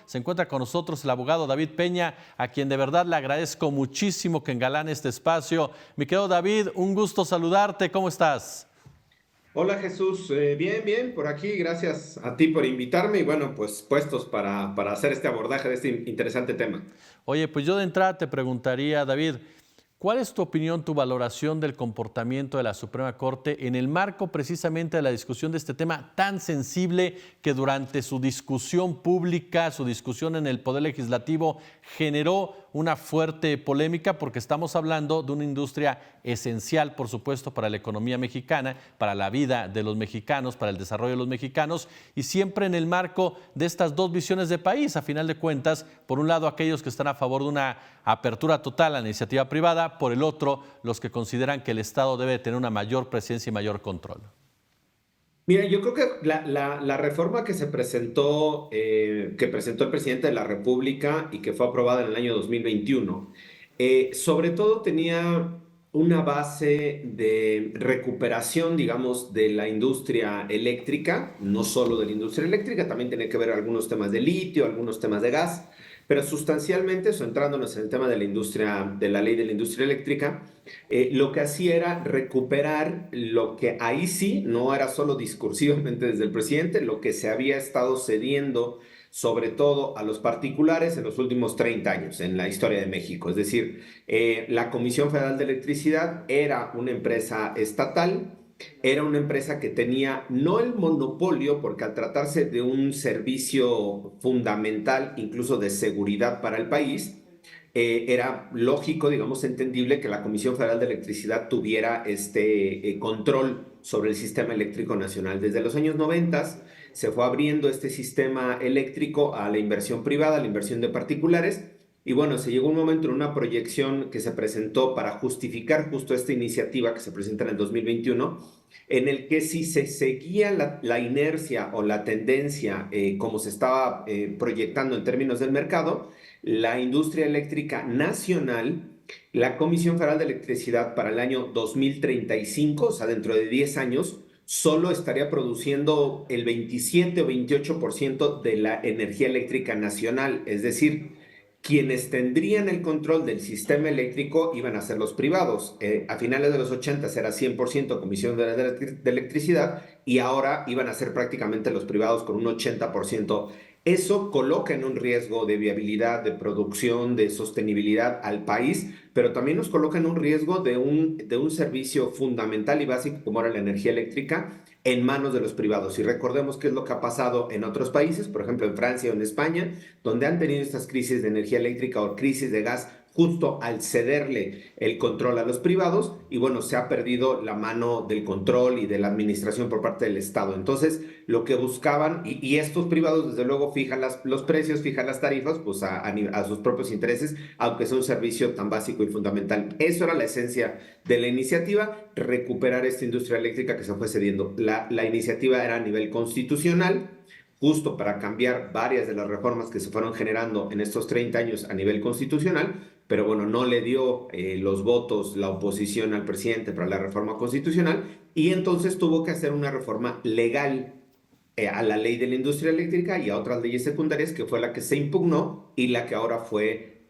Se encuentra con nosotros el abogado David Peña, a quien de verdad le agradezco muchísimo que engalane este espacio. Mi querido David, un gusto saludarte. ¿Cómo estás? Hola Jesús, bien, por aquí, gracias a ti por invitarme y bueno, pues puestos para hacer este abordaje de este interesante tema. Oye, pues yo de entrada te preguntaría, David, ¿cuál es tu opinión, tu valoración del comportamiento de la Suprema Corte en el marco precisamente de la discusión de este tema tan sensible que durante su discusión pública, su discusión en el Poder Legislativo, generó una fuerte polémica porque estamos hablando de una industria esencial, por supuesto, para la economía mexicana, para la vida de los mexicanos, para el desarrollo de los mexicanos y siempre en el marco de estas dos visiones de país, a final de cuentas, por un lado aquellos que están a favor de una apertura total a la iniciativa privada, por el otro los que consideran que el Estado debe tener una mayor presencia y mayor control. Mira, yo creo que la reforma que presentó el presidente de la República y que fue aprobada en el año 2021, sobre todo tenía una base de recuperación, digamos, de la industria eléctrica, no solo de la industria eléctrica, también tiene que ver algunos temas de litio, algunos temas de gas, pero sustancialmente, centrándonos en el tema de la industria, de la ley de la industria eléctrica, lo que hacía era recuperar lo que ahí sí no era solo discursivamente desde el presidente, lo que se había estado cediendo sobre todo a los particulares en los últimos 30 años en la historia de México. Es decir, la Comisión Federal de Electricidad era una empresa estatal, era una empresa que tenía no el monopolio, porque al tratarse de un servicio fundamental, incluso de seguridad para el país, era lógico, digamos, entendible que la Comisión Federal de Electricidad tuviera este control sobre el sistema eléctrico nacional. Desde los años 90 se fue abriendo este sistema eléctrico a la inversión privada, a la inversión de particulares, y bueno, se llegó un momento en una proyección que se presentó para justificar justo esta iniciativa que se presenta en el 2021, en el que si se seguía la inercia o la tendencia como se estaba proyectando en términos del mercado, la industria eléctrica nacional, la Comisión Federal de Electricidad para el año 2035, o sea, dentro de 10 años, solo estaría produciendo el 27 o 28% de la energía eléctrica nacional. Es decir, quienes tendrían el control del sistema eléctrico iban a ser los privados. A finales de los 80 era 100% Comisión de Electricidad y ahora iban a ser prácticamente los privados con un 80%. Eso coloca en un riesgo de viabilidad, de producción, de sostenibilidad al país, pero también nos coloca en un riesgo de un servicio fundamental y básico como era la energía eléctrica en manos de los privados. Y recordemos qué es lo que ha pasado en otros países, por ejemplo en Francia o en España, donde han tenido estas crisis de energía eléctrica o crisis de gas justo al cederle el control a los privados y bueno, se ha perdido la mano del control y de la administración por parte del Estado. Entonces, lo que buscaban, y estos privados desde luego fijan los precios, fijan las tarifas, pues a sus propios intereses, aunque sea un servicio tan básico y fundamental. Eso era la esencia de la iniciativa, recuperar esta industria eléctrica que se fue cediendo. La iniciativa era a nivel constitucional, justo para cambiar varias de las reformas que se fueron generando en estos 30 años a nivel constitucional, pero bueno, no le dio los votos la oposición al presidente para la reforma constitucional y entonces tuvo que hacer una reforma legal a la ley de la industria eléctrica y a otras leyes secundarias que fue la que se impugnó y la que ahora fue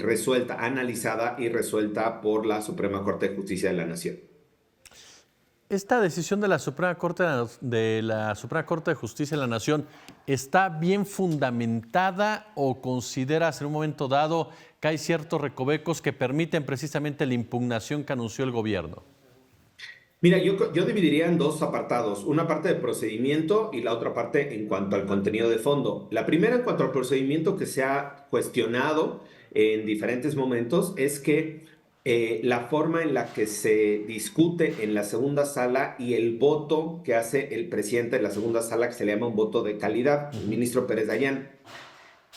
resuelta, analizada y resuelta por la Suprema Corte de Justicia de la Nación. ¿Esta decisión de la Suprema Corte de Justicia de la Nación está bien fundamentada o consideras en un momento dado que hay ciertos recovecos que permiten precisamente la impugnación que anunció el gobierno? Mira, yo dividiría en dos apartados, una parte de procedimiento y la otra parte en cuanto al contenido de fondo. La primera en cuanto al procedimiento que se ha cuestionado en diferentes momentos es que la forma en la que se discute en la segunda sala y el voto que hace el presidente de la segunda sala, que se le llama un voto de calidad, el ministro Pérez Dayán.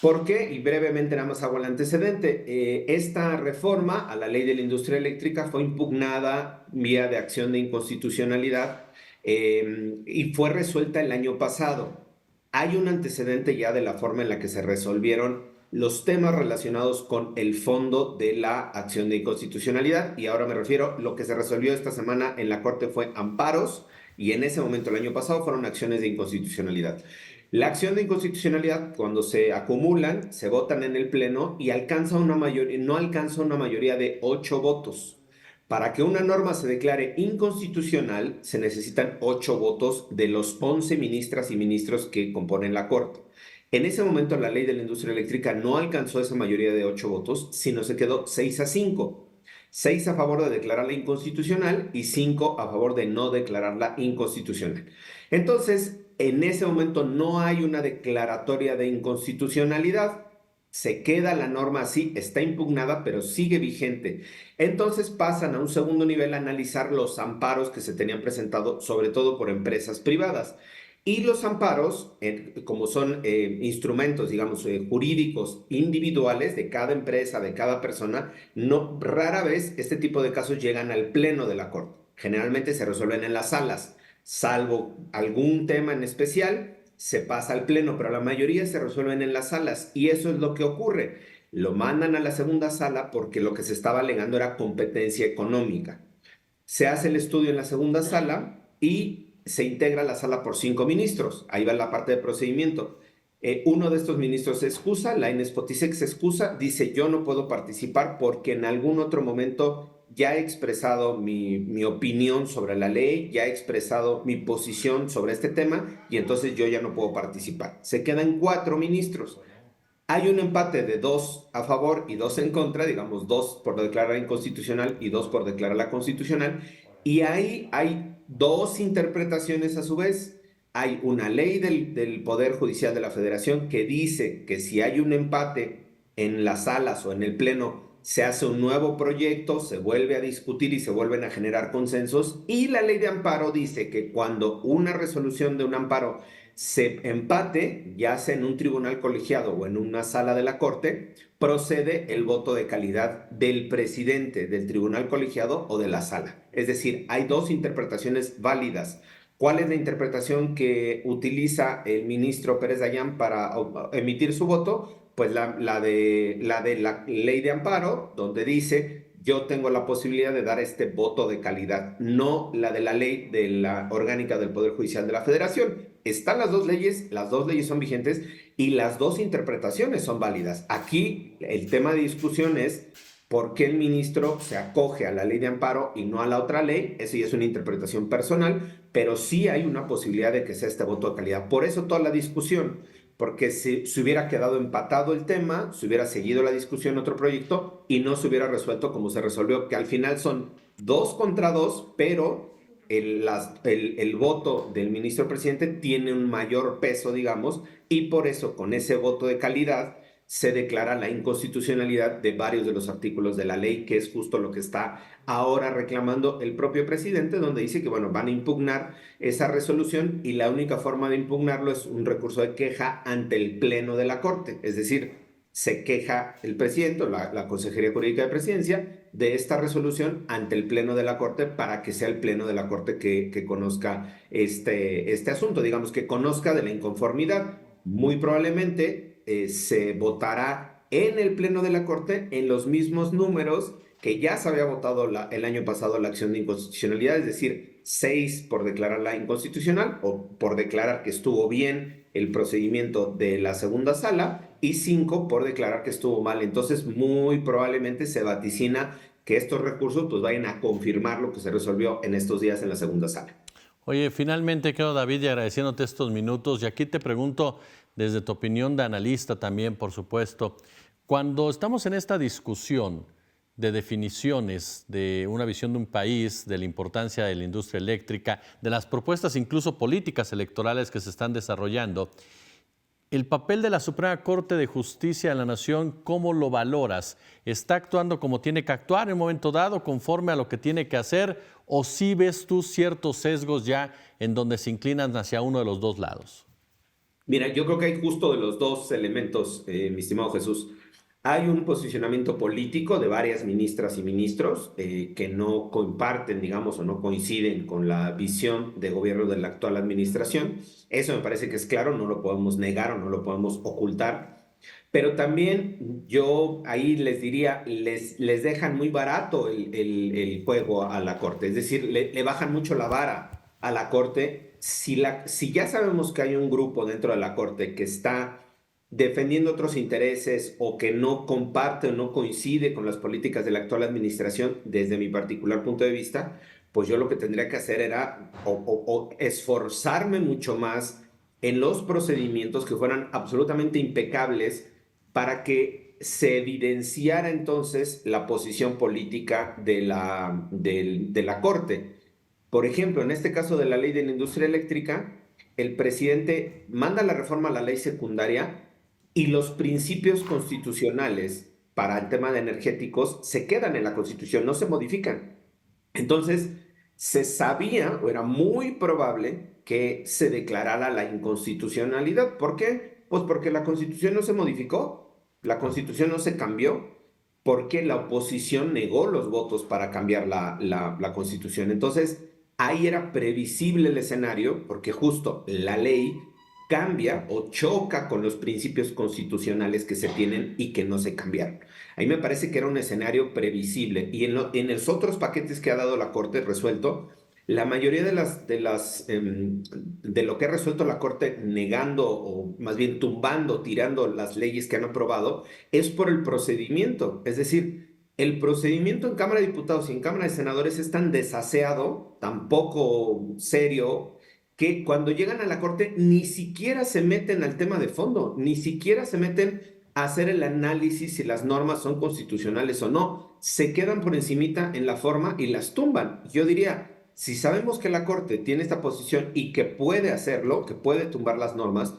¿Por qué? Y brevemente nada más hago el antecedente. Esta reforma a la ley de la industria eléctrica fue impugnada vía de acción de inconstitucionalidad y fue resuelta el año pasado. Hay un antecedente ya de la forma en la que se resolvieron los temas relacionados con el fondo de la acción de inconstitucionalidad y ahora me refiero, lo que se resolvió esta semana en la Corte fue amparos y en ese momento, el año pasado, fueron acciones de inconstitucionalidad. La acción de inconstitucionalidad, cuando se acumulan, se votan en el Pleno y no alcanza una mayoría de 8 votos. Para que una norma se declare inconstitucional, se necesitan 8 votos de los 11 ministras y ministros que componen la Corte. En ese momento, la ley de la industria eléctrica no alcanzó esa mayoría de 8 votos, sino se quedó 6-5. 6 a favor de declararla inconstitucional y 5 a favor de no declararla inconstitucional. Entonces, en ese momento no hay una declaratoria de inconstitucionalidad. Se queda la norma así, está impugnada, pero sigue vigente. Entonces pasan a un segundo nivel a analizar los amparos que se tenían presentado, sobre todo por empresas privadas. Y los amparos, como son instrumentos, digamos, jurídicos individuales de cada empresa, de cada persona, no, rara vez este tipo de casos llegan al pleno de la Corte. Generalmente se resuelven en las salas, salvo algún tema en especial, se pasa al pleno, pero la mayoría se resuelven en las salas. Y eso es lo que ocurre. Lo mandan a la segunda sala porque lo que se estaba alegando era competencia económica. Se hace el estudio en la segunda sala y se integra la sala por 5 ministros. Ahí va la parte de procedimiento. Uno de estos ministros se excusa, la Lainez Potisek se excusa, dice yo no puedo participar porque en algún otro momento ya he expresado mi opinión sobre la ley, ya he expresado mi posición sobre este tema y entonces yo ya no puedo participar. Se quedan 4 ministros. Hay un empate de 2 a favor y 2 en contra, digamos 2 por declarar inconstitucional y 2 por declararla constitucional, y ahí hay 2 interpretaciones a su vez. Hay una ley del Poder Judicial de la Federación que dice que si hay un empate en las salas o en el Pleno, se hace un nuevo proyecto, se vuelve a discutir y se vuelven a generar consensos, y la ley de amparo dice que cuando una resolución de un amparo se empate, ya sea en un tribunal colegiado o en una sala de la Corte, procede el voto de calidad del presidente del tribunal colegiado o de la sala. Es decir, hay 2 interpretaciones válidas. ¿Cuál es la interpretación que utiliza el ministro Pérez Dayán para emitir su voto? Pues la ley de amparo, donde dice yo tengo la posibilidad de dar este voto de calidad, no la de la ley de la orgánica del Poder Judicial de la Federación. Están las dos leyes son vigentes y las 2 interpretaciones son válidas. Aquí el tema de discusión es por qué el ministro se acoge a la ley de amparo y no a la otra ley. Eso ya es una interpretación personal, pero sí hay una posibilidad de que sea este voto de calidad. Por eso toda la discusión, porque si se hubiera quedado empatado el tema, se hubiera seguido la discusión en otro proyecto y no se hubiera resuelto como se resolvió, que al final son 2 contra 2, pero el voto del ministro presidente tiene un mayor peso, digamos, y por eso con ese voto de calidad se declara la inconstitucionalidad de varios de los artículos de la ley, que es justo lo que está ahora reclamando el propio presidente, donde dice que, bueno, van a impugnar esa resolución y la única forma de impugnarlo es un recurso de queja ante el Pleno de la Corte. Es decir, se queja el presidente, la Consejería Jurídica de Presidencia, de esta resolución ante el Pleno de la Corte para que sea el Pleno de la Corte que conozca este asunto, digamos, que conozca de la inconformidad. Muy probablemente se votará en el Pleno de la Corte en los mismos números que ya se había votado el año pasado la acción de inconstitucionalidad, es decir, 6 por declararla inconstitucional o por declarar que estuvo bien el procedimiento de la segunda sala y 5 por declarar que estuvo mal. Entonces, muy probablemente se vaticina que estos recursos pues vayan a confirmar lo que se resolvió en estos días en la segunda sala. Oye, finalmente quedo, David, y agradeciéndote estos minutos. Y aquí te pregunto, desde tu opinión de analista también, por supuesto, cuando estamos en esta discusión de definiciones de una visión de un país, de la importancia de la industria eléctrica, de las propuestas incluso políticas electorales que se están desarrollando, el papel de la Suprema Corte de Justicia de la Nación, ¿cómo lo valoras? ¿Está actuando como tiene que actuar en un momento dado, conforme a lo que tiene que hacer? ¿O sí ves tú ciertos sesgos ya en donde se inclinan hacia uno de los dos lados? Mira, yo creo que hay justo de los 2 elementos, mi estimado Jesús. Hay un posicionamiento político de varias ministras y ministros que no comparten, digamos, o no coinciden con la visión de gobierno de la actual administración. Eso me parece que es claro, no lo podemos negar o no lo podemos ocultar. Pero también yo ahí les diría, les dejan muy barato el juego a la Corte, es decir, le bajan mucho la vara a la Corte si ya sabemos que hay un grupo dentro de la Corte que está defendiendo otros intereses o que no comparte o no coincide con las políticas de la actual administración, desde mi particular punto de vista, pues yo lo que tendría que hacer era o esforzarme mucho más en los procedimientos que fueran absolutamente impecables para que se evidenciara entonces la posición política de la Corte. Por ejemplo, en este caso de la ley de la industria eléctrica, el presidente manda la reforma a la ley secundaria y los principios constitucionales para el tema de energéticos se quedan en la Constitución, no se modifican. Entonces, se sabía o era muy probable que se declarara la inconstitucionalidad. ¿Por qué? Pues porque la Constitución no se modificó, la Constitución no se cambió, porque la oposición negó los votos para cambiar la Constitución. Entonces, ahí era previsible el escenario, porque justo la ley cambia o choca con los principios constitucionales que se tienen y que no se cambiaron. Ahí me parece que era un escenario previsible. Y en los otros paquetes que ha dado la Corte resuelto, la mayoría de lo que ha resuelto la Corte negando o más bien tumbando, tirando las leyes que han aprobado, es por el procedimiento. Es decir, el procedimiento en Cámara de Diputados y en Cámara de Senadores es tan desaseado, tan poco serio, que cuando llegan a la Corte ni siquiera se meten al tema de fondo, ni siquiera se meten a hacer el análisis si las normas son constitucionales o no. Se quedan por encimita en la forma y las tumban. Yo diría, si sabemos que la Corte tiene esta posición y que puede hacerlo, que puede tumbar las normas,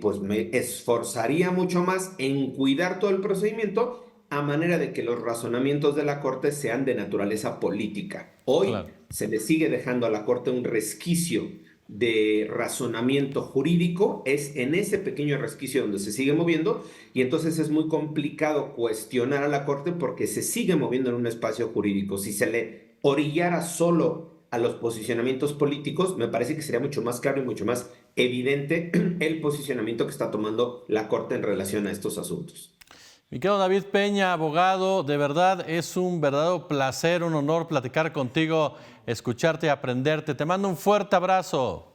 pues me esforzaría mucho más en cuidar todo el procedimiento a manera de que los razonamientos de la Corte sean de naturaleza política. Hoy Claro. se le sigue dejando a la Corte un resquicio de razonamiento jurídico, es en ese pequeño resquicio donde se sigue moviendo, y entonces es muy complicado cuestionar a la Corte porque se sigue moviendo en un espacio jurídico. Si se le orillara solo a los posicionamientos políticos, me parece que sería mucho más claro y mucho más evidente el posicionamiento que está tomando la Corte en relación a estos asuntos. Mi querido David Peña, abogado, de verdad es un verdadero placer, un honor platicar contigo, escucharte y aprenderte. Te mando un fuerte abrazo.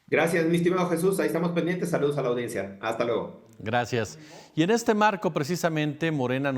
Gracias, mi estimado Jesús. Ahí estamos pendientes. Saludos a la audiencia. Hasta luego. Gracias. Y en este marco, precisamente, Morena